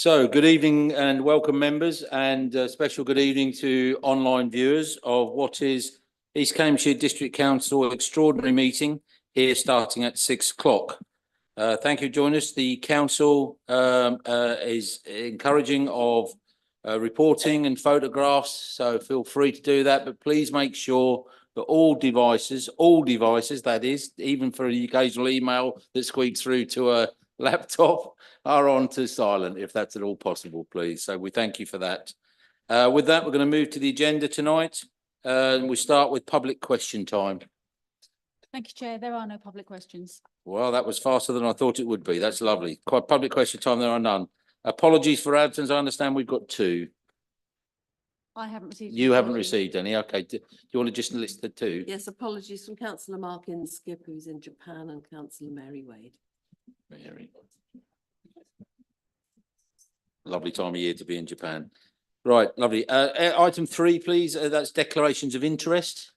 So, good evening and welcome, members, and a special good evening to online viewers of what is East Cambridgeshire District Council extraordinary meeting here starting at 6 o'clock. Thank you for joining us. The council is encouraging of reporting and photographs, so feel free to do that, but please make sure that all devices, that is, even for the occasional email that squeaks through to a laptop, are on to silent if that's at all possible, please. So we thank you for that. With that, we're going to move to the agenda tonight. We start with public question time. Thank you, Chair. There are no public questions. Well, that was faster than I thought it would be. That's lovely. Quite public question time, there are none. Apologies for absence. I understand we've got two. I haven't received. You haven't received any. Okay. Do you want to just list the two? Yes, apologies from Councillor Mark Inskip, who's in Japan, and Councillor Mary Wade. Very lovely time of year to be in Japan. Right, lovely. Item 3, please. That's declarations of interest.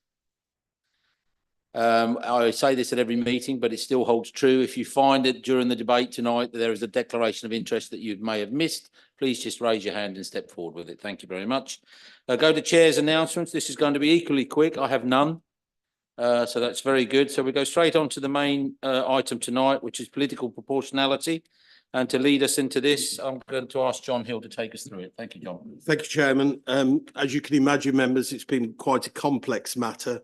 I say this at every meeting, but it still holds true. If you find it during the debate tonight that there is a declaration of interest that you may have missed, please just raise your hand and step forward with it. Thank you very much. Go to Chair's announcements. This is going to be equally quick. I have none. So that's very good. So we go straight on to the main item tonight, which is political proportionality. And to lead us into this, I'm going to ask John Hill to take us through it. Thank you, John. Thank you, Chairman. As you can imagine, members, it's been quite a complex matter,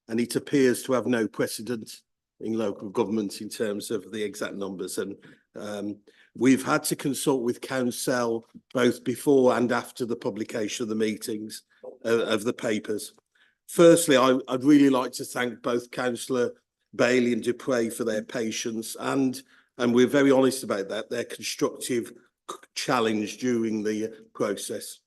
and it appears to have no precedent in local government in terms of the exact numbers. And we've had to consult with Council both before and after the publication of the meetings of the papers. Firstly, I'd really like to thank both Councillor Bailey and Dupre for their patience and we're very honest about that, their constructive challenge during the process.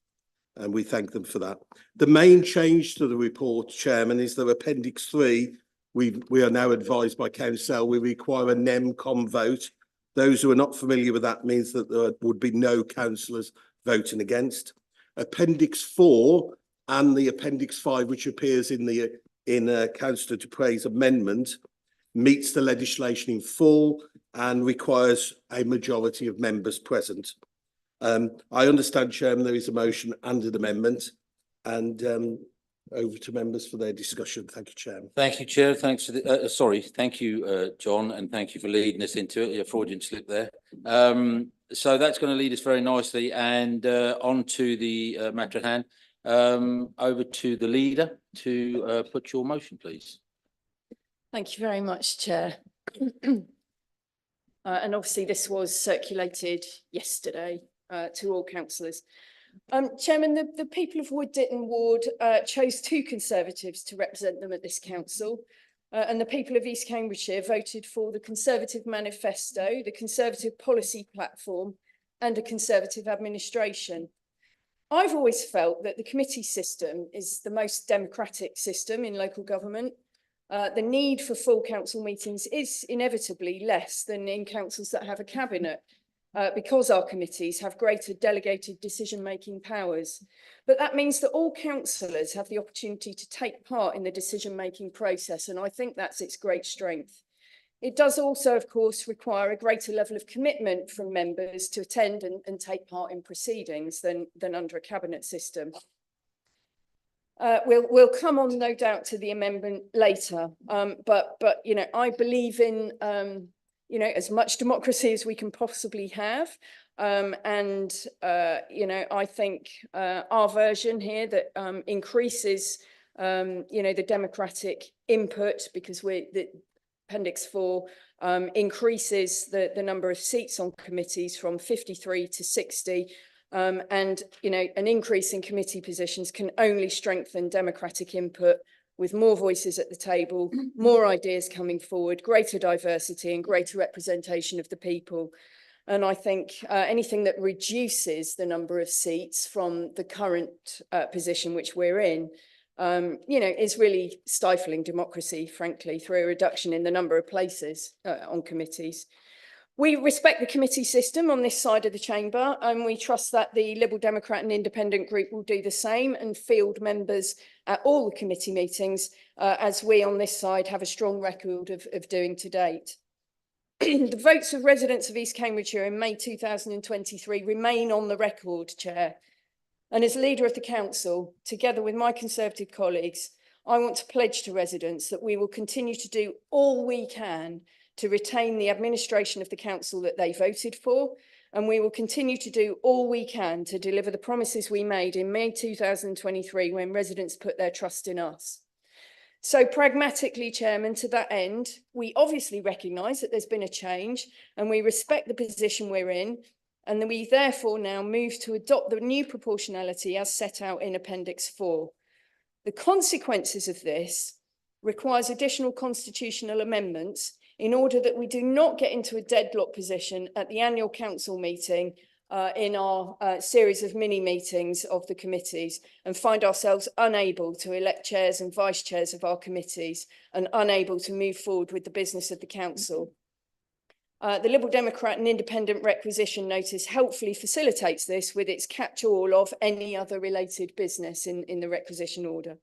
And we thank them for that. The main change to the report, Chairman, is that Appendix 3, we are now advised by Council, we require a NEMCOM vote. Those who are not familiar with that means that there would be no councillors voting against. Appendix 4 and the Appendix 5, which appears in Councillor Dupre's amendment, meets the legislation in full and requires a majority of members present. I understand, Chairman, there is a motion and an amendment, and over to members for their discussion. Thank you, Chairman. Thank you, Chair. Thanks for the, thank you, John, and thank you for leading us into it. Your Freudian slip there. So that's going to lead us very nicely and on to the matter at hand. Over to the leader to put your motion, please. Thank you very much, Chair. And obviously this was circulated yesterday to all councillors. Chairman, the people of Wood Ditton Ward chose 2 Conservatives to represent them at this council. And the people of East Cambridgeshire voted for the Conservative Manifesto, the Conservative Policy Platform, and a Conservative administration. I've always felt that the committee system is the most democratic system in local government. The need for full council meetings is inevitably less than in councils that have a cabinet, because our committees have greater delegated decision-making powers. But that means that all councillors have the opportunity to take part in the decision-making process, and I think that's its great strength. It does also, of course, require a greater level of commitment from members to attend and take part in proceedings than under a cabinet system. We'll come on, no doubt, to the amendment later, but you know, I believe in you know, as much democracy as we can possibly have, and you know, I think our version here that increases you know, the democratic input, because the Appendix 4 increases the number of seats on committees from 53 to 60. And, you know, an increase in committee positions can only strengthen democratic input with more voices at the table, more ideas coming forward, greater diversity and greater representation of the people. And I think anything that reduces the number of seats from the current position which we're in, you know, is really stifling democracy, frankly, through a reduction in the number of places on committees. We respect the committee system on this side of the chamber, and we trust that the Liberal Democrat and Independent group will do the same and field members at all the committee meetings, as we on this side have a strong record of doing to date. The votes of residents of East Cambridgeshire in May 2023 remain on the record, Chair. And as leader of the council, together with my Conservative colleagues, I want to pledge to residents that we will continue to do all we can to retain the administration of the council that they voted for, and we will continue to do all we can to deliver the promises we made in May 2023 when residents put their trust in us. So pragmatically, Chairman, to that end, we obviously recognise that there's been a change and we respect the position we're in, and that we therefore now move to adopt the new proportionality as set out in Appendix 4. The consequences of this requires additional constitutional amendments in order that we do not get into a deadlock position at the annual council meeting in our series of mini meetings of the committees and find ourselves unable to elect chairs and vice chairs of our committees and unable to move forward with the business of the council. The Liberal Democrat and Independent requisition notice helpfully facilitates this with its catch-all of any other related business in the requisition order.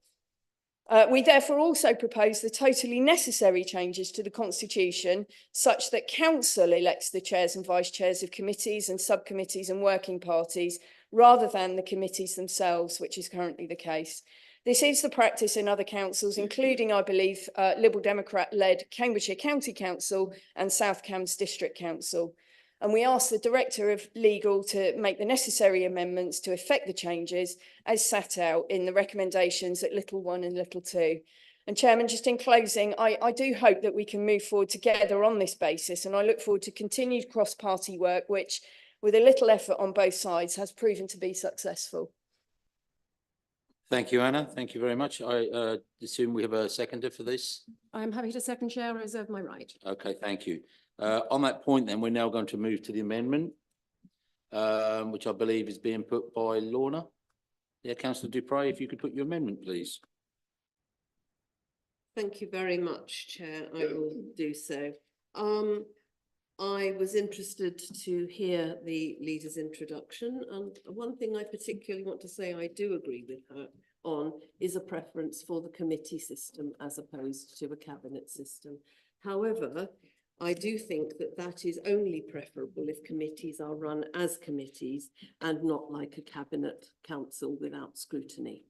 We therefore also propose the totally necessary changes to the Constitution such that Council elects the chairs and vice chairs of committees and subcommittees and working parties rather than the committees themselves, which is currently the case. This is the practice in other councils, including, I believe, Liberal Democrat-led Cambridgeshire County Council and South Cambs District Council. And we ask the Director of Legal to make the necessary amendments to effect the changes as set out in the recommendations at little 1 and little 2. And Chairman, just in closing, I do hope that we can move forward together on this basis, and I look forward to continued cross-party work, which, with a little effort on both sides, has proven to be successful. Thank you, Anna. Thank you very much. I assume we have a seconder for this. I'm happy to second, Chair. I reserve my right. Okay, thank you. On that point, then, we're now going to move to the amendment, which I believe is being put by Lorna. Yeah, Councillor Dupre, if you could put your amendment, please. Thank you very much, Chair. I will do so. I was interested to hear the leader's introduction, and one thing I particularly want to say I do agree with her on is a preference for the committee system as opposed to a cabinet system. However, I do think that that is only preferable if committees are run as committees and not like a cabinet council without scrutiny.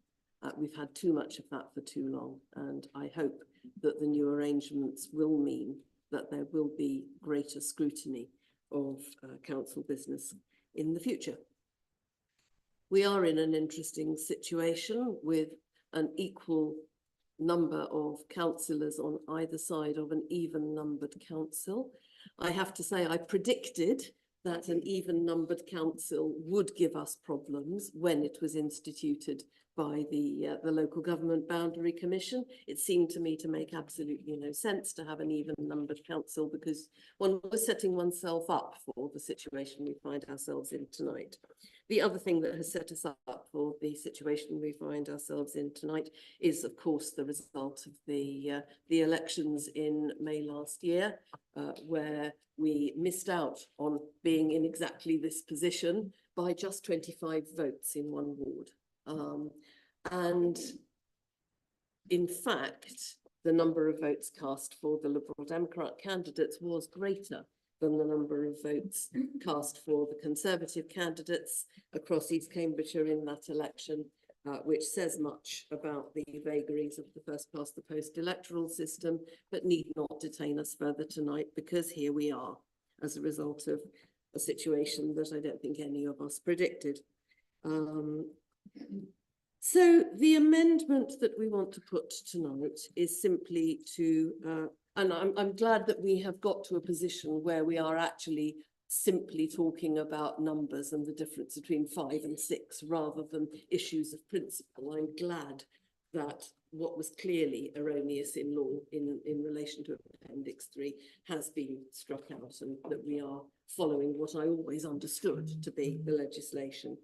We've had too much of that for too long, and I hope that the new arrangements will mean that there will be greater scrutiny of council business in the future. We are in an interesting situation with an equal number of councillors on either side of an even numbered council. I have to say I predicted that an even numbered council would give us problems when it was instituted by the Local Government Boundary Commission. It seemed to me to make absolutely no sense to have an even numbered council because one was setting oneself up for the situation we find ourselves in tonight. The other thing that has set us up for the situation we find ourselves in tonight is, of course, the result of the elections in May last year, where we missed out on being in exactly this position by just 25 votes in one ward. And in fact, the number of votes cast for the Liberal Democrat candidates was greater than the number of votes cast for the Conservative candidates across East Cambridgeshire in that election, which says much about the vagaries of the first past the post electoral system, but need not detain us further tonight because here we are as a result of a situation that I don't think any of us predicted. So the amendment that we want to put tonight is simply to, and I'm glad that we have got to a position where we are actually simply talking about numbers and the difference between 5 and 6 rather than issues of principle. I'm glad that what was clearly erroneous in law in relation to Appendix 3 has been struck out and that we are following what I always understood to be the legislation.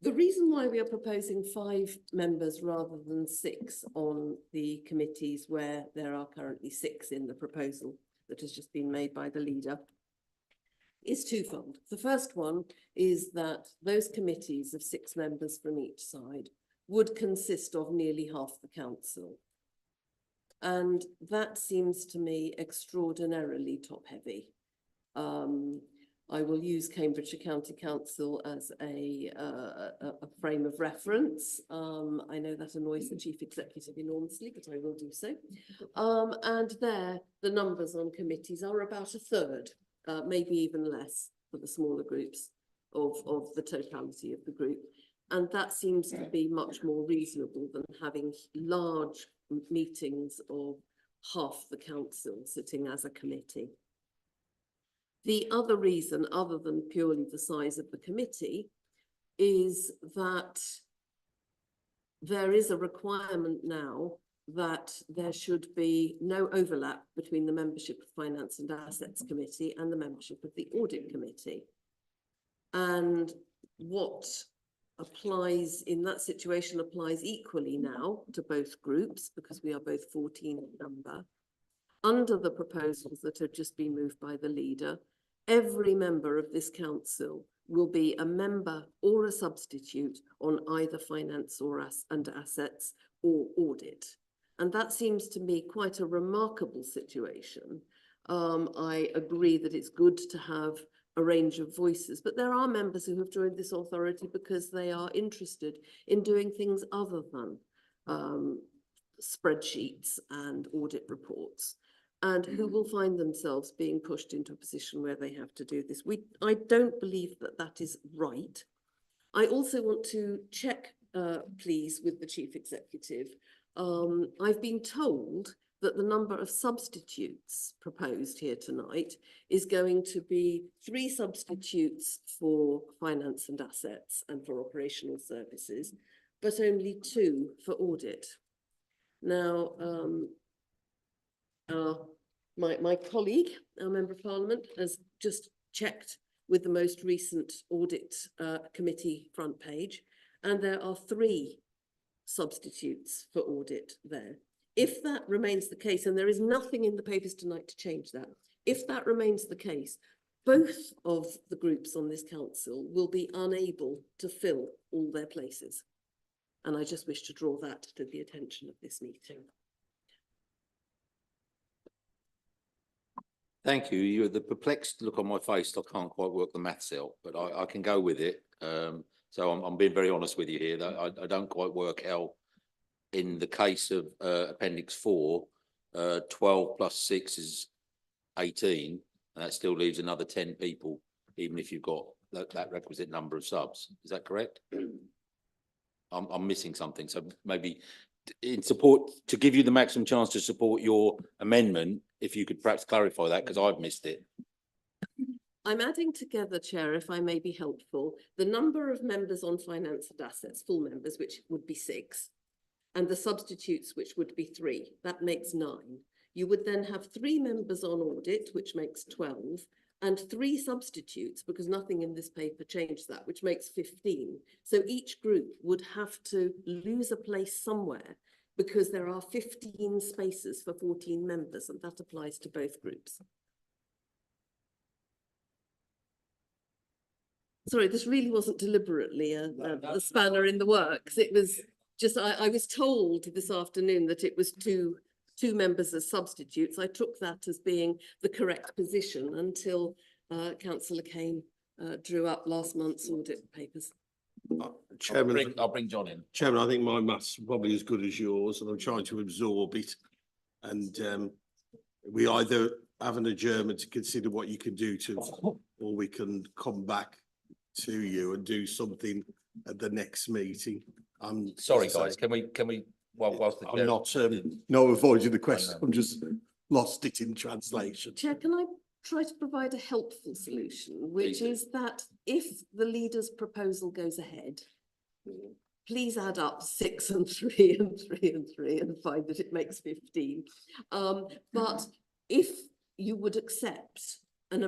The reason why we are proposing 5 members rather than 6 on the committees where there are currently 6 in the proposal that has just been made by the leader is twofold. The first one is that those committees of 6 members from each side would consist of nearly half the council. And that seems to me extraordinarily top-heavy. I will use Cambridgeshire County Council as a frame of reference. I know that annoys the Chief Executive enormously, but I will do so. And there, the numbers on committees are about a third, maybe even less for the smaller groups of the totality of the group. And that seems to be much more reasonable than having large meetings of half the council sitting as a committee. The other reason, other than purely the size of the committee, is that there is a requirement now that there should be no overlap between the membership of Finance and Assets Committee and the membership of the Audit Committee. And what applies in that situation applies equally now to both groups, because we are both 14 in number. Under the proposals that have just been moved by the leader, every member of this council will be a member or a substitute on either finance or and assets or audit. And that seems to me quite a remarkable situation. I agree that it's good to have a range of voices, but there are members who have joined this authority because they are interested in doing things other than spreadsheets and audit reports, and who will find themselves being pushed into a position where they have to do this. I don't believe that that is right. I also want to check, please, with the Chief Executive. I've been told that the number of substitutes proposed here tonight is going to be 3 substitutes for finance and assets and for operational services, but only 2 for audit. Now, my colleague, our Member of Parliament, has just checked with the most recent audit committee front page, and there are 3 substitutes for audit there. If that remains the case, and there is nothing in the papers tonight to change that, if that remains the case, both of the groups on this council will be unable to fill all their places. And I just wish to draw that to the attention of this meeting. Thank you. The perplexed look on my face, I can't quite work the maths out, but I can go with it. So I'm being very honest with you here. That I don't quite work how, in the case of Appendix 4, 12 plus 6 is 18, and that still leaves another 10 people, even if you've got that requisite number of subs. Is that correct? I'm missing something. So maybe in support, to give you the maximum chance to support your amendment, if you could perhaps clarify that, because I've missed it. I'm adding together, Chair, if I may be helpful, the number of members on finance and assets, full members, which would be 6, and the substitutes, which would be 3. That makes 9. You would then have 3 members on audit, which makes 12, and 3 substitutes, because nothing in this paper changed that, which makes 15. So each group would have to lose a place somewhere, because there are 15 spaces for 14 members, and that applies to both groups. Sorry, this really wasn't deliberately a spanner in the works. It was just, I was told this afternoon that it was two members as substitutes. I took that as being the correct position until Councillor Kane drew up last month's audit papers. Chairman, I'll bring John in. Chairman, I think my maths are probably as good as yours, and I'm trying to absorb it. And we either have an adjournment to consider what you can do to, or we can come back to you and do something at the next meeting. I'm Sorry, guys. Can we? Whilst the I'm not avoiding the question. I'm just lost it in translation. Chair, can I try to provide a helpful solution, which Please. is that if the leader's proposal goes ahead, please add up 6 and 3 and 3 and 3 and find that it makes 15. But if you would accept an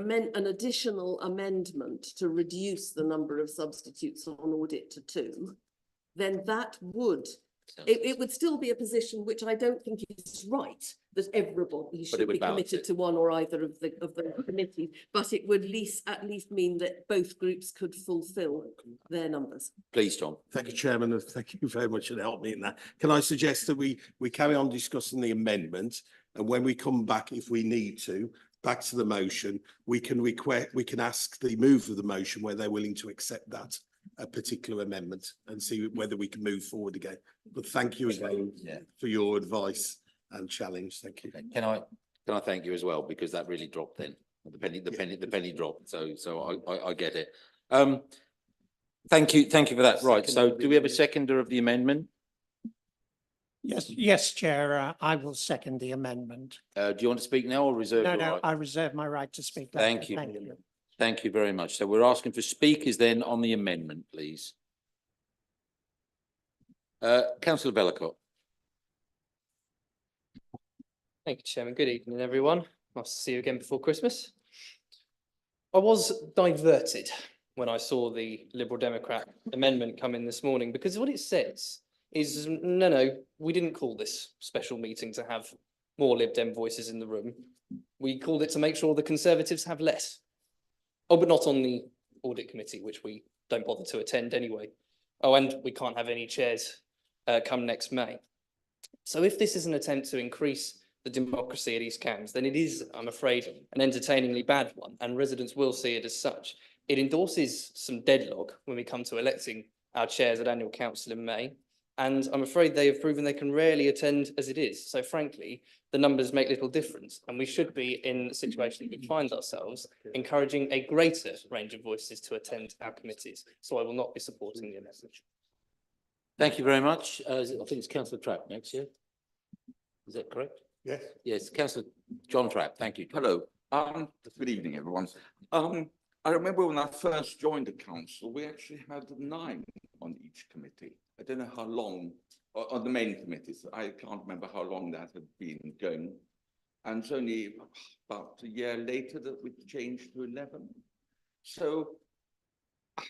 additional amendment to reduce the number of substitutes on audit to 2, then that would It would still be a position which I don't think is right, that everybody should would be balance committed it. to one or either of the committees, but it would at least mean that both groups could fulfil their numbers. Please, John. Thank you, Chairman, and thank you very much for helping me in that. Can I suggest that we carry on discussing the amendment, and when we come back, if we need to, back to the motion, we can ask the move of the motion where they're willing to accept that a particular amendment and see whether we can move forward again. But thank you again for your advice and challenge. Thank you. Can I thank you as well, because that really dropped then. The penny dropped. So I get it. Thank you for that. Right. So do we have a seconder of the amendment? Yes, Chair, I will second the amendment. Do you want to speak now or reserve your No, right? I reserve my right to speak. later. Thank you. Thank you very much. So we're asking for speakers then on the amendment, please. Councillor Bellicott. Thank you, Chairman. Good evening, everyone. Nice to see you again before Christmas. I was diverted when I saw the Liberal Democrat amendment come in this morning, because what it says is, no, we didn't call this special meeting to have more Lib Dem voices in the room. We called it to make sure the Conservatives have less. Oh, but not on the audit committee, which we don't bother to attend anyway. Oh, and we can't have any chairs come next May. So if this is an attempt to increase the democracy at East Cambs, then it is, I'm afraid, an entertainingly bad one, and residents will see it as such. It endorses some deadlock when we come to electing our chairs at annual council in May, and I'm afraid they have proven they can rarely attend as it is. So frankly, the numbers make little difference, and we should be in a situation we find ourselves encouraging a greater range of voices to attend our committees. So I will not be supporting the amendment. Thank you very much. I think it's Councillor Trapp next, yeah? Is that correct? Yes. Yes, Councillor John Trapp, thank you. Hello, good evening, everyone. I remember when I first joined the council, we actually had 9 on each committee. I don't know how long, on the main committees, I can't remember how long that had been going. And it's only about a year later that we changed to 11. So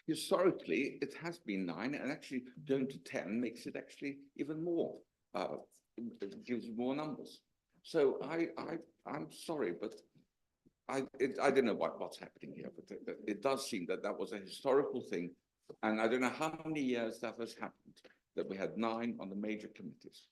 historically, it has been 9, and actually going to 10 makes it actually even more, it gives more numbers. So I'm sorry, but I don't know what's happening here, but it does seem that that was a historical thing, and I don't know how many years that has happened, that we had 9 on the major committees.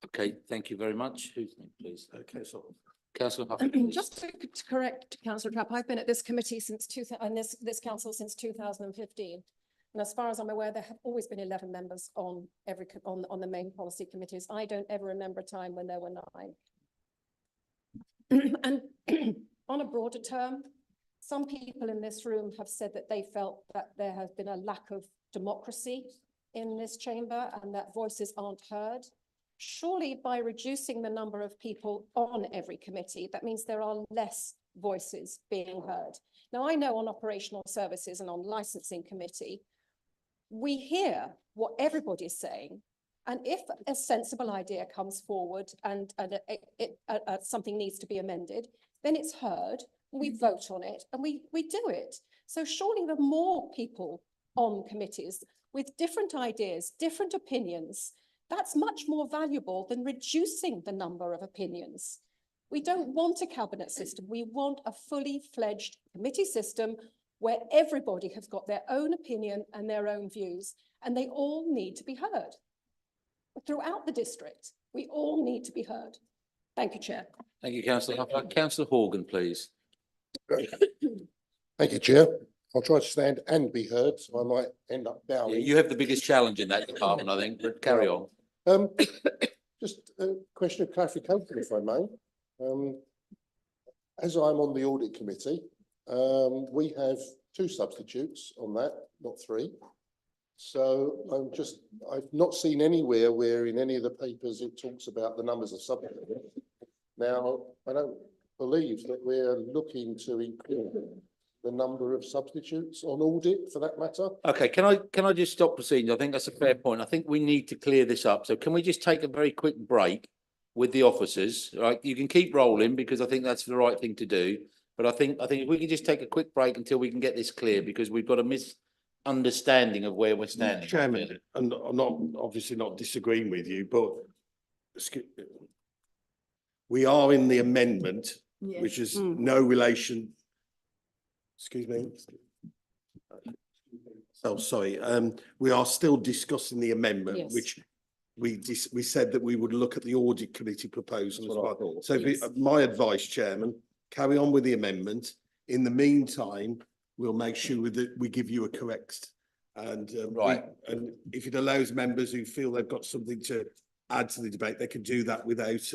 Okay, thank you very much. Who's next, please? Okay, so Councillor Hufford, please. Just to correct Councillor Trapp, I've been at this committee since this council since 2015. And as far as I'm aware, there have always been 11 members on on the main policy committees. I don't ever remember a time when there were 9. And on a broader term, some people in this room have said that they felt that there has been a lack of democracy in this chamber and that voices aren't heard. Surely by reducing the number of people on every committee, that means there are less voices being heard. Now, I know on operational services and on licensing committee, we hear what everybody is saying. And if a sensible idea comes forward and something needs to be amended, then it's heard, we vote on it and we do it. So surely the more people on committees with different ideas, different opinions, that's much more valuable than reducing the number of opinions. We don't want a cabinet system. We want a fully fledged committee system where everybody has got their own opinion and their own views, and they all need to be heard. Throughout the district, we all need to be heard. Thank you, Chair. Thank you, Councillor Hufford. Councillor Horgan, please. Thank you, Chair. I'll try to stand and be heard, so I might end up bowing. You have the biggest challenge in that department, I think, but carry on. Just a question of clarification, if I may. As I'm on the audit committee, we have 2 substitutes on that, not 3. So I've not seen anywhere where in any of the papers it talks about the numbers of substitutes. Now, I don't believe that we're looking to increase the number of substitutes on audit for that matter. Okay, can I just stop proceeding? I think that's a fair point. I think we need to clear this up. So can we just take a very quick break with the officers? Right, you can keep rolling because I think that's the right thing to do. But I think if we can just take a quick break until we can get this clear, because we've got a understanding of where we're standing. I Chairman, feel. and I'm not, obviously not disagreeing with you, but we are in the amendment, which is no relation. Excuse me. Oh, sorry. We are still discussing the amendment, Yes. which we said that we would look at the audit committee proposal as That's what I well. thought, So my advice, Chairman, carry on with the amendment. In the meantime, we'll make sure that we give you a correct and Right. and if it allows members who feel they've got something to add to the debate, they can do that without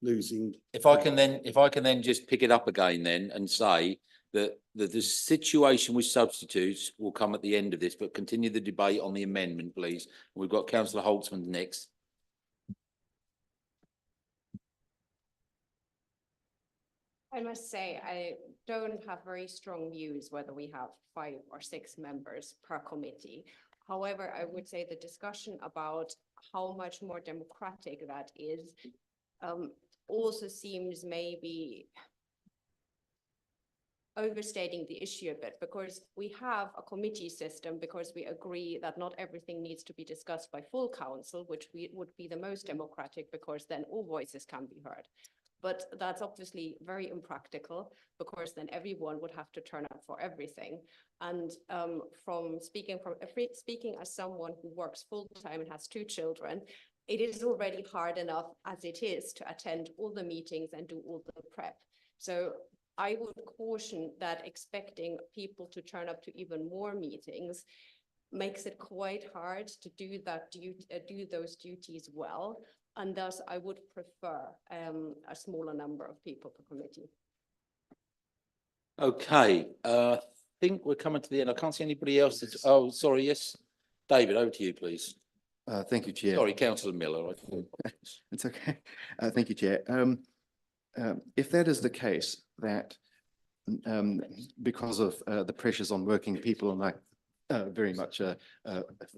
losing. If I can then just pick it up again then and say that the situation with substitutes will come at the end of this, but continue the debate on the amendment, please. We've got councillor Holtzman next. I must say, I don't have very strong views whether we have 5 or 6 members per committee. However, I would say the discussion about how much more democratic that is also seems maybe overstating the issue a bit, because we have a committee system because we agree that not everything needs to be discussed by full council, which would be the most democratic, because then all voices can be heard. But that's obviously very impractical, because then everyone would have to turn up for everything. And speaking as someone who works full time and has 2 children, it is already hard enough as it is to attend all the meetings and do all the prep. So I would caution that expecting people to turn up to even more meetings makes it quite hard to do those duties well. And thus, I would prefer a smaller number of people per committee. Okay, I think we're coming to the end. I can't see anybody else. Oh, sorry, yes. David, over to you, please. Thank you, Chair. Sorry, councillor Miller. It's okay. Thank you, Chair. If that is the case, that because of the pressures on working people, and I very much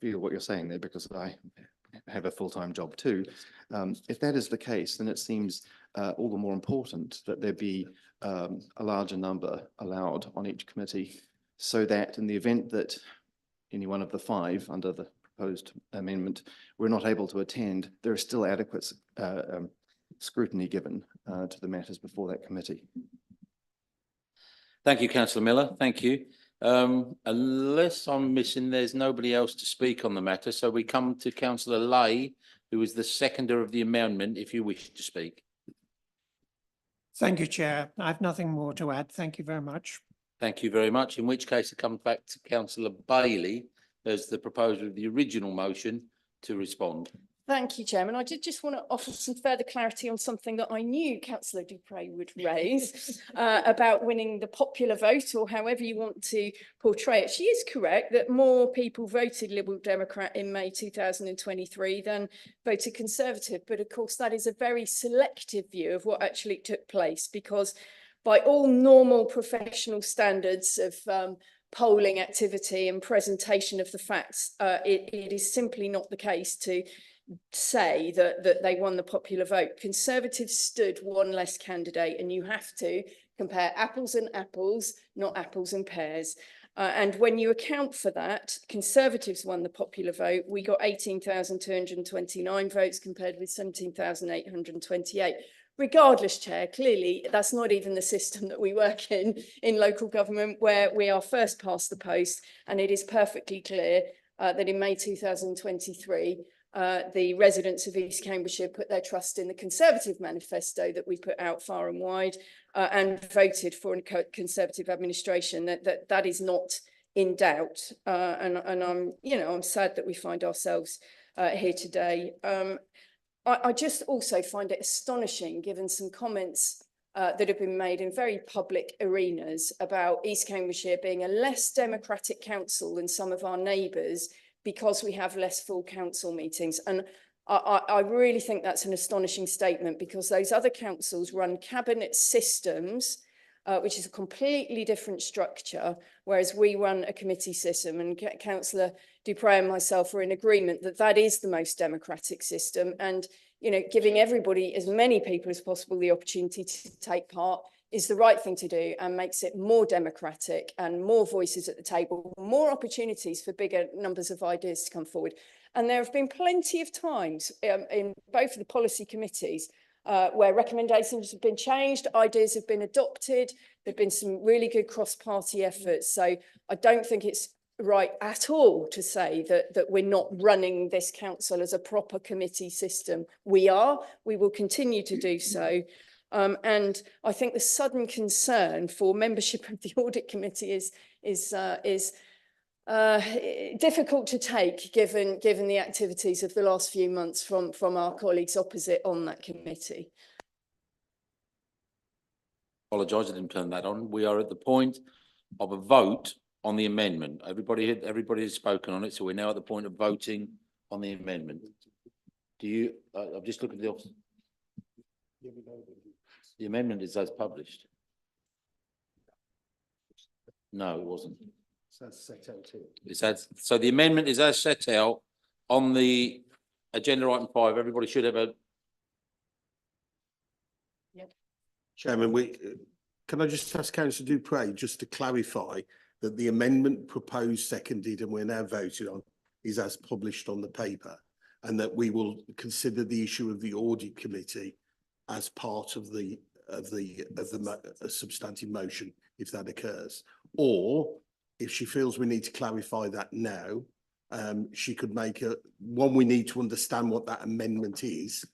feel what you're saying there, because I have a full-time job too. If that is the case, then it seems all the more important that there be a larger number allowed on each committee, so that in the event that any one of the 5 under the proposed amendment we're not able to attend, there is still adequate scrutiny given to the matters before that committee. Thank you, councillor Miller. Thank you. Unless I'm missing, there's nobody else to speak on the matter. So we come to councillor Lay, who is the seconder of the amendment, if you wish to speak. Thank you, Chair. I have nothing more to add. Thank you very much. Thank you very much. In which case it comes back to councillor Bailey as the proposer of the original motion to respond. Thank you, Chairman. I did just want to offer some further clarity on something that I knew Councillor du Preez would raise about winning the popular vote, or however you want to portray it. She is correct that more people voted Liberal Democrat in May 2023 than voted Conservative. But of course, that is a very selective view of what actually took place, because by all normal professional standards of polling activity and presentation of the facts, it is simply not the case to say that they won the popular vote. Conservatives stood one less candidate, and you have to compare apples and apples, not apples and pears. And when you account for that, Conservatives won the popular vote. We got 18,229 votes compared with 17,828. Regardless, Chair, clearly that's not even the system that we work in local government, where we are first past the post. And it is perfectly clear that in May 2023, the residents of East Cambridgeshire put their trust in the Conservative manifesto that we put out far and wide, and voted for a Conservative administration. That is not in doubt, and I'm sad that we find ourselves here today. I just also find it astonishing, given some comments that have been made in very public arenas about East Cambridgeshire being a less democratic council than some of our neighbours, because we have less full council meetings. And I really think that's an astonishing statement, because those other councils run cabinet systems, which is a completely different structure, whereas we run a committee system. And Councillor du Preez and myself are in agreement that that is the most democratic system. And, you know, giving everybody, as many people as possible, the opportunity to take part is the right thing to do and makes it more democratic and more voices at the table, more opportunities for bigger numbers of ideas to come forward. And there have been plenty of times in both of the policy committees where recommendations have been changed, ideas have been adopted, there've been some really good cross-party efforts. So I don't think it's right at all to say that we're not running this council as a proper committee system. We will continue to do so. And I think the sudden concern for membership of the audit committee is difficult to take given the activities of the last few months from our colleagues opposite on that committee. Apologise, I didn't turn that on. We are at the point of a vote on the amendment. Everybody has spoken on it, so we're now at the point of voting on the amendment. Do you, I'm just looking at the option. The amendment is as published. No, it wasn't. It's as, so the amendment is as set out on the agenda item 5. Everybody should have a. Chairman, can I just ask Councillor Dupre just to clarify that the amendment proposed, seconded, and we're now voting on is as published on the paper, and that we will consider the issue of the audit committee as part of the substantive motion if that occurs, or if she feels we need to clarify that now, she could make we need to understand what that amendment is,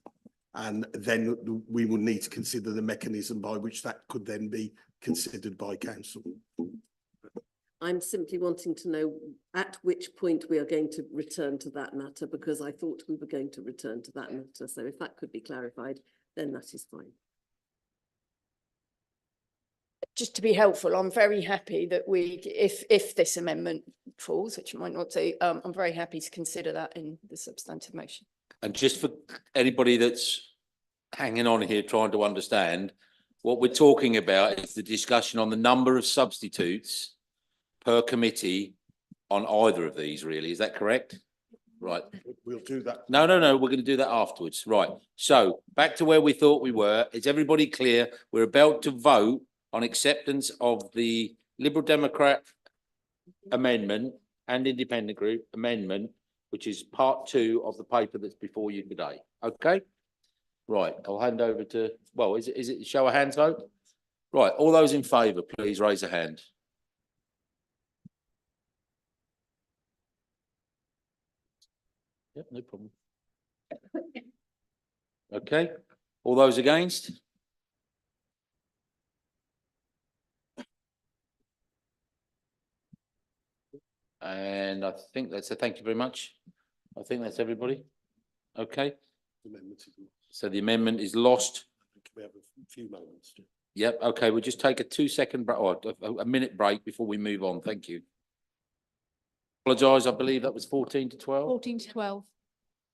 and then we will need to consider the mechanism by which that could then be considered by council. I'm simply wanting to know at which point we are going to return to that matter, because I thought we were going to return to that matter. So if that could be clarified, then that is fine. Just to be helpful, I'm very happy that if this amendment falls, which it might not do, I'm very happy to consider that in the substantive motion. And just for anybody that's hanging on here trying to understand, what we're talking about is the discussion on the number of substitutes per committee on either of these, really. Is that correct? Right. We'll do that. No, we're going to do that afterwards. Right. So back to where we thought we were. Is everybody clear? We're about to vote on acceptance of the Liberal Democrat amendment and Independent Group amendment, which is part 2 of the paper that's before you today. Okay? Right. I'll hand over to, well, is it show of hands vote? Right. All those in favour, please raise a hand. Yep, no problem. Okay. All those against? And I think that's a thank you very much. I think that's everybody. Okay. So the amendment is lost. Can we have a few moments? Yep. Okay. We'll just take a 2-second break or a minute break before we move on. Thank you. Apologise. I believe that was 14 to 12. 14 to 12.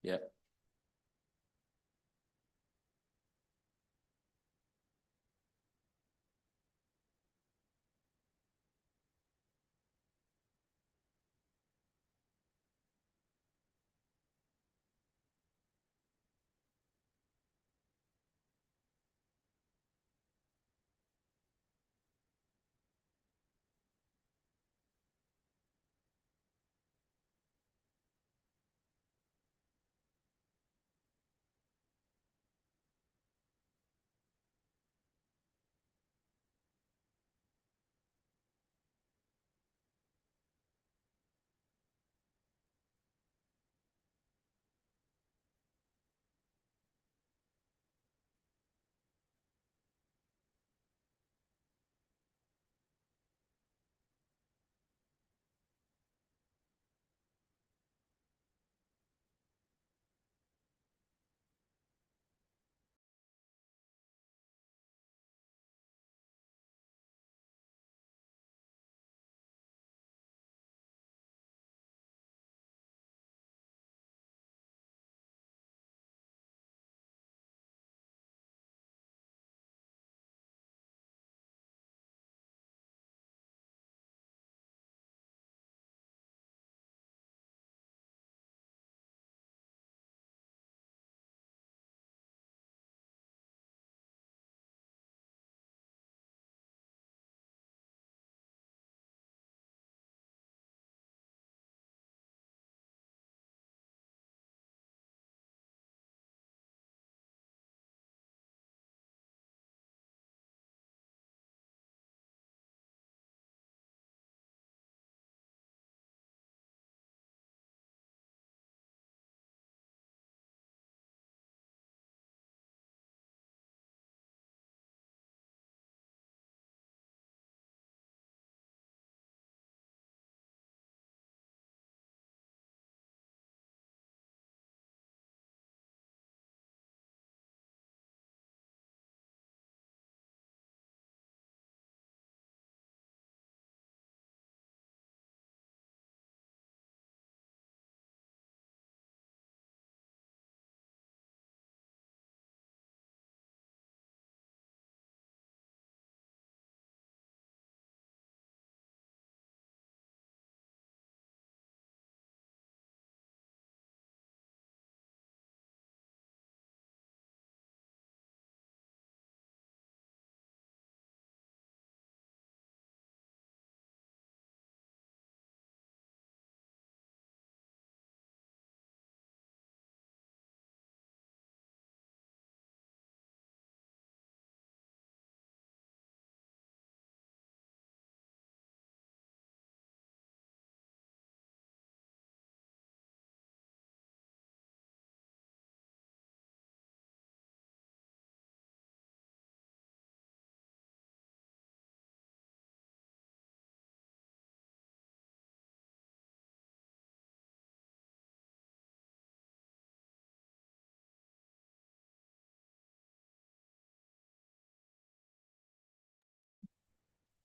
Yeah.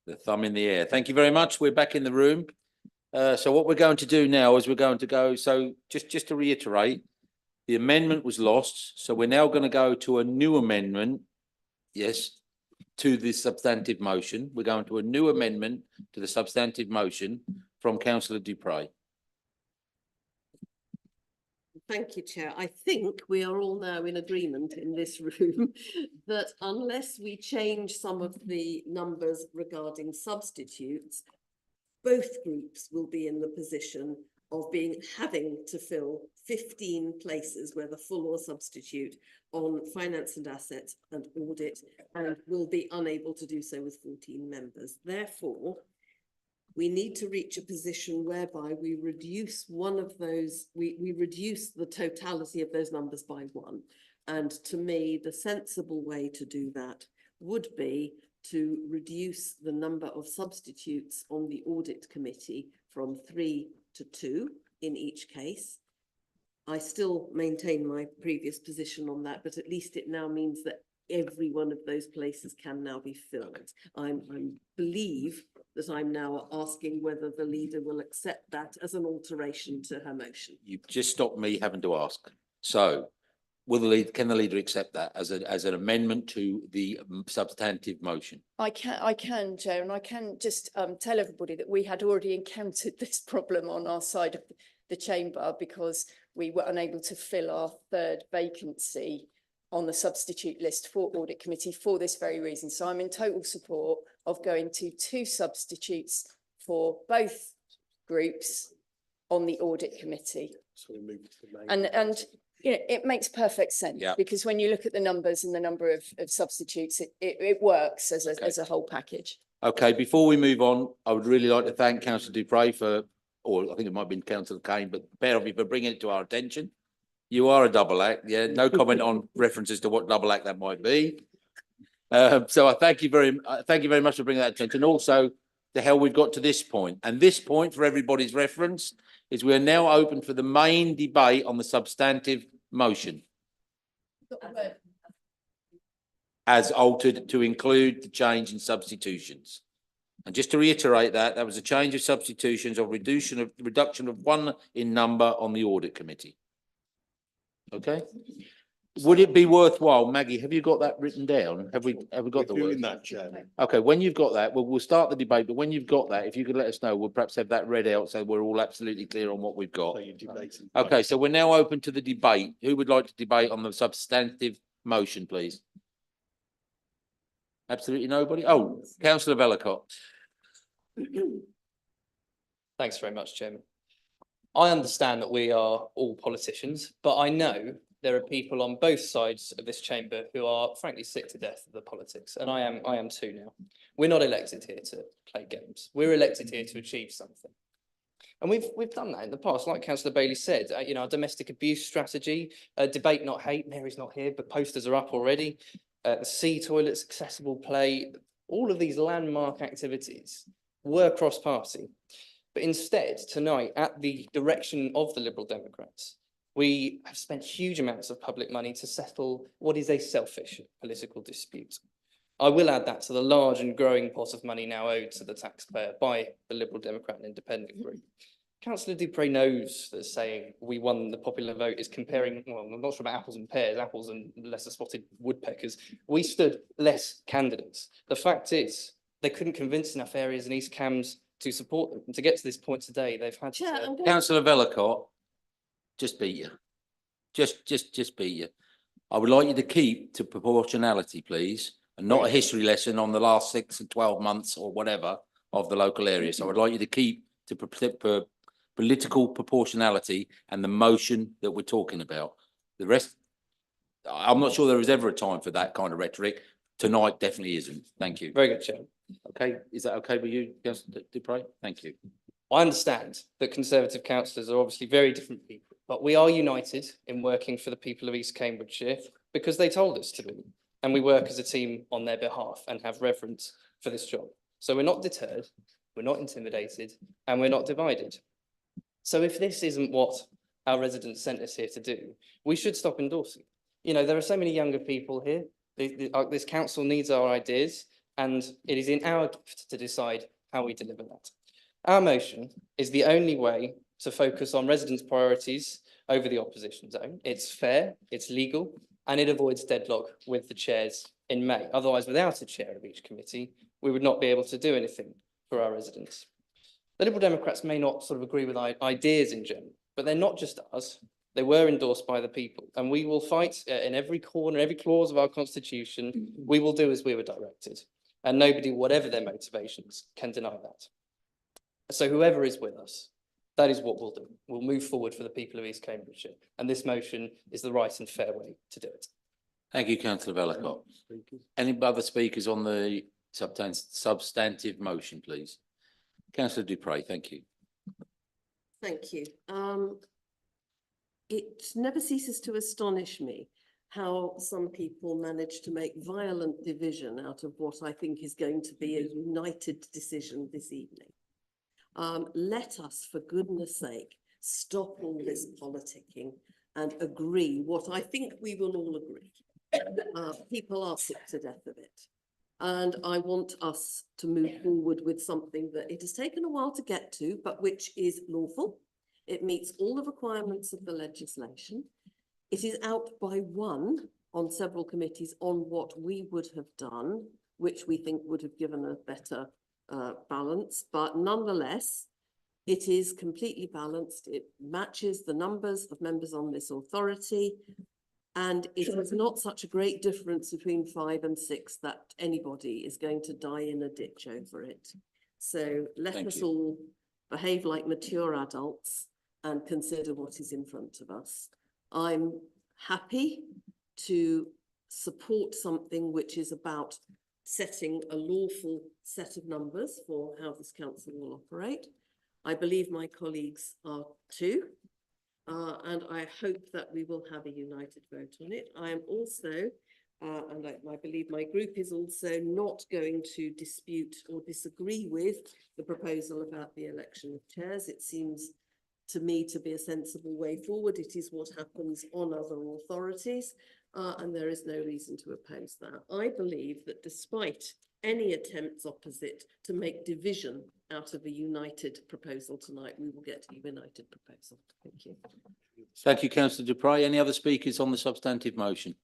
The thumb in the air. Thank you very much. We're back in the room. So what we're going to do now is we're going to go, so just to reiterate, the amendment was lost, so we're now going to go to a new amendment, yes, to the substantive motion. We're going to a new amendment to the substantive motion from councillor Dupre. Thank you, Chair. I think we are all now in agreement in this room that unless we change some of the numbers regarding substitutes, both groups will be in the position of having to fill 15 places, whether full or substitute, on finance and assets and audit, and will be unable to do so with 14 members. Therefore, we need to reach a position whereby we reduce one of those, we reduce the totality of those numbers by one. And to me, the sensible way to do that would be to reduce the number of substitutes on the audit committee from 3 to 2 in each case. I still maintain my previous position on that, but at least it now means that every one of those places can now be filled. I believe that I'm now asking whether the leader will accept that as an alteration to her motion. You've just stopped me having to ask. So can the leader accept that as an amendment to the substantive motion? I can, Chair, and I can just tell everybody that we had already encountered this problem on our side of the chamber because we were unable to fill our third vacancy on the substitute list for audit committee for this very reason. So I'm in total support of going to 2 substitutes for both groups on the audit committee. So we move to the main. And you know, it makes perfect sense Yeah. because when you look at the numbers and the number of substitutes, it works as a whole package. Okay, before we move on, I would really like to thank councillor Dupre or I think it might have been councillor Kane, but pair of you for bringing it to our attention. You are a double act, yeah, no comment on references to what double act that might be. So I thank you very much for bringing that attention. Also, the hell we've got to this point. And this point, for everybody's reference, is we are now open for the main debate on the substantive motion as altered to include the change in substitutions. And just to reiterate that was a change of substitutions or reduction of 1 in number on the audit committee. Okay. Would it be worthwhile, Maggie, have you got that written down? Have we got the word? That, Chairman. Okay, when you've got that, we'll start the debate, but when you've got that, if you could let us know, we'll perhaps have that read out so we're all absolutely clear on what we've got. So you're debating. Okay, so we're now open to the debate. Who would like to debate on the substantive motion, please? Absolutely nobody? Oh, councillor Vellacott. Thanks very much, Chairman. I understand that we are all politicians, but I know there are people on both sides of this chamber who are frankly sick to death of the politics, and I am too now. We're not elected here to play games. We're elected here to achieve something. And we've done that in the past, like Councillor Bailey said, our domestic abuse strategy, debate not hate, Mary's not here, but posters are up already, the sea toilets, accessible play, all of these landmark activities were cross-party. But instead, tonight, at the direction of the Liberal Democrats, we have spent huge amounts of public money to settle what is a selfish political dispute. I will add that to the large and growing pot of money now owed to the taxpayer by the Liberal Democrat and Independent group. Councillor Dupre knows that saying we won the popular vote is comparing, well, I'm not sure about apples and pears, apples and lesser spotted woodpeckers. We stood less candidates. The fact is, they couldn't convince enough areas in East Cambs to support them. And to get to this point today, they've had Chair, to... Councillor Vellacott, just beat you. Just beat you. I would like you to keep to proportionality, please, and not a history lesson on the last 6 and 12 months or whatever of the local area. So I would like you to keep to political proportionality and the motion that we're talking about. The rest, I'm not sure there was ever a time for that kind of rhetoric. Tonight definitely isn't. Thank you. Very good, Chairman. Okay, is that okay with you, Councillor Dupre? Thank you. I understand that Conservative councillors are obviously very different people, but we are united in working for the people of East Cambridgeshire because they told us to be. And we work as a team on their behalf and have reverence for this job. So we're not deterred, we're not intimidated, and we're not divided. So if this isn't what our residents sent us here to do, we should stop endorsing. There are so many younger people here. This council needs our ideas. and it is in our gift to decide how we deliver that. Our motion is the only way to focus on residents' priorities over the opposition zone. It's fair, it's legal, and it avoids deadlock with the chairs in May. Otherwise, without a chair of each committee, we would not be able to do anything for our residents. The Liberal Democrats may not sort of agree with ideas in general, but they're not just us. They were endorsed by the people, and we will fight in every corner, every clause of our constitution. We will do as we were directed, and nobody, whatever their motivations, can deny that. So whoever is with us, that is what we'll do. We'll move forward for the people of East Cambridgeshire, and this motion is the right and fair way to do it. Thank you, councillor Vellacott. Any other speakers on the substantive motion, please? Councillor Dupre, thank you. Thank you. It never ceases to astonish me how some people manage to make violent division out of what I think is going to be a united decision this evening. Let us, for goodness sake, stop all this politicking and agree what I think we will all agree. People are sick to death of it. And I want us to move forward with something that it has taken a while to get to, but which is lawful. It meets all the requirements of the legislation. It is out by one on several committees on what we would have done, which we think would have given a better balance, but nonetheless, it is completely balanced. It matches the numbers of members on this authority, and it is not such a great difference between 5 and 6 that anybody is going to die in a ditch over it. So let us all behave like mature adults and consider what is in front of us. I'm happy to support something which is about setting a lawful set of numbers for how this council will operate. I believe my colleagues are too, and I hope that we will have a united vote on it. I am also, and I believe my group is also not going to dispute or disagree with the proposal about the election of chairs. It seems to me to be a sensible way forward. It is what happens on other authorities. And there is no reason to oppose that. I believe that despite any attempts opposite to make division out of a united proposal tonight, we will get a united proposal. Thank you. Thank you, councillor Dupre. Any other speakers on the substantive motion?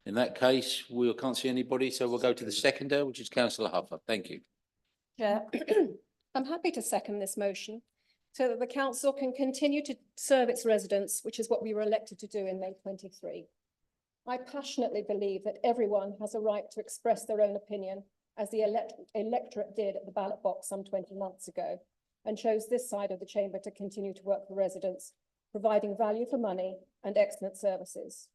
In that case, we can't see anybody, so we'll go to the seconder, which is councillor Huffer. Thank you. Chair, I'm happy to second this motion so that the council can continue to serve its residents, which is what we were elected to do in May 23. I passionately believe that everyone has a right to express their own opinion, as the electorate did at the ballot box some 20 months ago, and chose this side of the chamber to continue to work for residents, providing value for money and excellent services.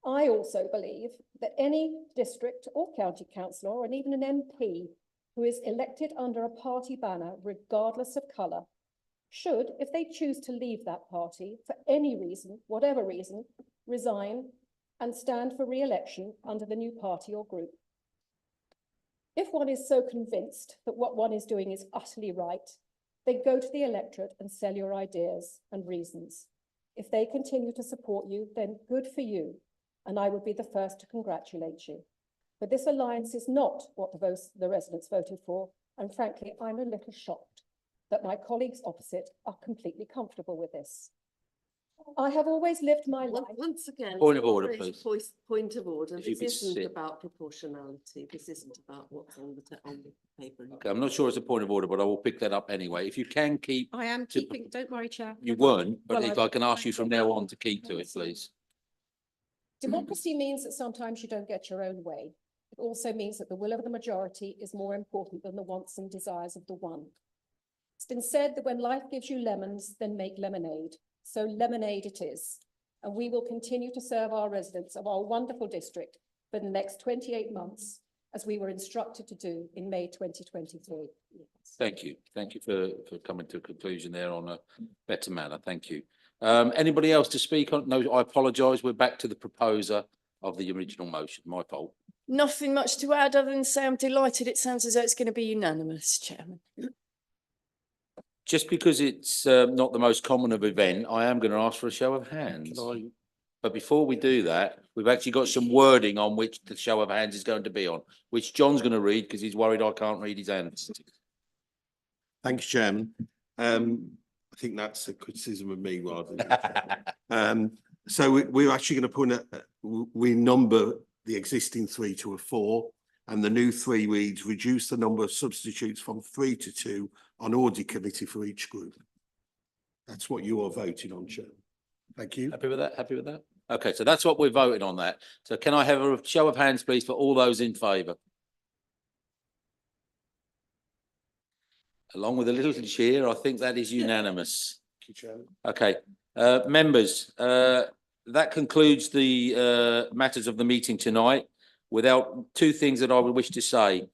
I also believe that any district or county councillor, and even an MP, who is elected under a party banner, regardless of colour, should, if they choose to leave that party for any reason, whatever reason, resign and stand for re-election under the new party or group. If one is so convinced that what one is doing is utterly right, then go to the electorate and sell your ideas and reasons. If they continue to support you, then good for you, and I would be the first to congratulate you. But this alliance is not what the residents voted for, and frankly, I'm a little shocked that my colleagues opposite are completely comfortable with this. I have always lived my life. Once again. Point of order, please. Point of order. If you This could isn't sit. about proportionality. This isn't about what's on the paper. Okay, I'm not sure it's a point of order, but I will pick that up anyway. If you can keep, I am to- keeping, don't worry, Chair. you weren't, but Well, if I can ask you from now on to keep to it, please. Democracy means that sometimes you don't get your own way. It also means that the will of the majority is more important than the wants and desires of the one. It's been said that when life gives you lemons, then make lemonade. So lemonade it is. And we will continue to serve our residents of our wonderful district for the next 28 months, as we were instructed to do in May 2023. Thank you. Thank you for coming to a conclusion there on a better manner. Thank you. Anybody else to speak on? No, I apologise. We're back to the proposer of the original motion. My fault. Nothing much to add other than say I'm delighted. It sounds as though it's going to be unanimous, Chairman. Just because it's not the most common of event, I am going to ask for a show of hands. Can But before we do that, we've actually got some wording on which the show of hands is going to be on, which John's going to read because he's worried I can't read his hands. Thanks, Chairman. I think that's a criticism of me rather than. So we're actually going to we number the existing 3 to a 4, and the new 3 reads reduce the number of substitutes from 3 to 2 on audit committee for each group. That's what you are voting on, Chair. Thank you. Happy with that? Happy with that? Okay, so that's what we're voting on that. So can I have a show of hands, please, for all those in favour? Along with a little cheer, I think that is unanimous. Thank you, Chairman. Okay, members, that concludes the matters of the meeting tonight. Without 2 things that I would wish to say.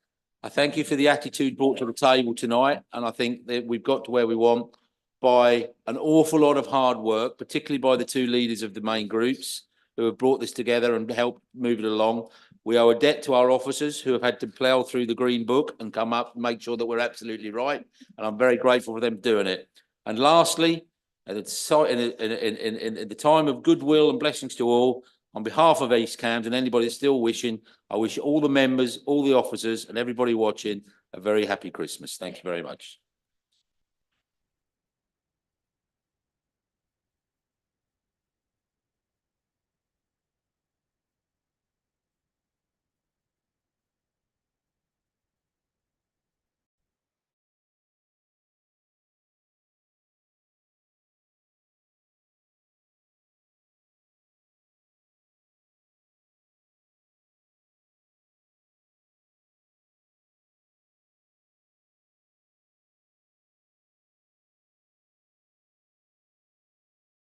I thank you for the attitude brought to the table tonight, and I think that we've got to where we want by an awful lot of hard work, particularly by the 2 leaders of the main groups who have brought this together and helped move it along. We owe a debt to our officers who have had to plough through the Green Book and come up and make sure that we're absolutely right. And I'm very grateful for them doing it. And lastly, in the time of goodwill and blessings to all, on behalf of East Cambs and anybody that's still wishing, I wish all the members, all the officers and everybody watching a very happy Christmas. Thank you very much.